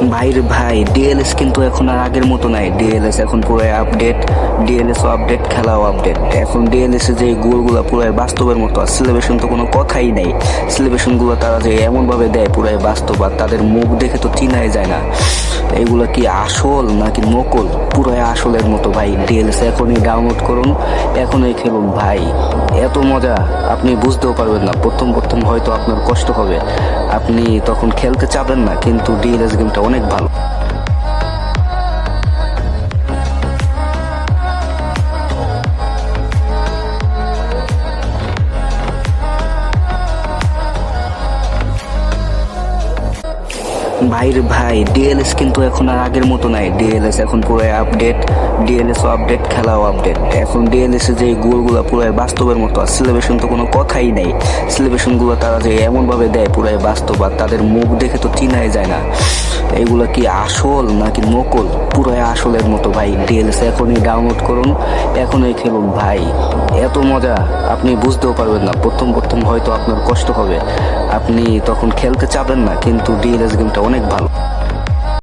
ভাইরে ভাই, ডিএলএস কিন্তু এখন আর আগের মতো নাই। ডিএলএস এখন পুরো আপডেট। ডিএলএস ও আপডেট, খেলাও আপডেট। এখন ডিএলএস এ যে গোলগুলা পুরো বাস্তবের মতো, আর সিলেবেশন তো কোনো কথাই নাই। সিলেবেশন গুলো তারা যে এমন ভাবে দেয় পুরাই বাস্তব, আর তাদের মুখ দেখে তো চিনাই যায় না এগুলা কি আসল নাকি নকল। পুরাই আসলের মতো ভাই। ডিএলএস এখনই ডাউনলোড করুন, এখনই খেলুন ভাই। এত মজা আপনি বুঝতেও পারবেন না। প্রথম প্রথম হয়তো আপনার কষ্ট হবে, আপনি তখন খেলতে চাবেন না, কিন্তু ডিএলএস গেমটা অনেক ভালো। ভাইরে ভাই, ডিএলএস কিন্তু এখন আর আগের মতো নাই। ডিএলএস এখন পুরো আপডেট। ডিএলএস ও আপডেট, খেলাও আপডেট। এখন ডিএলএস এ যে গোলগুলা পুরো বাস্তবের মতো, আর সিলেবেশন তো কোনো কথাই নাই। সিলেবেশন গুলো তারা যে এমন ভাবে দেয় পুরাই বাস্তব, আর তাদের মুখ দেখে তো চিনাই যায় না এগুলা কি আসল নাকি নকল। পুরাই আসলের মতো ভাই। ডিএলএস এখনই ডাউনলোড করুন, এখনই খেলুন ভাই। এত মজা আপনি বুঝতেও পারবেন না। প্রথম প্রথম হয়তো আপনার কষ্ট হবে, আপনি তখন খেলতে চাবেন না, কিন্তু ডিএলএস গেমটা অনেক ভালো।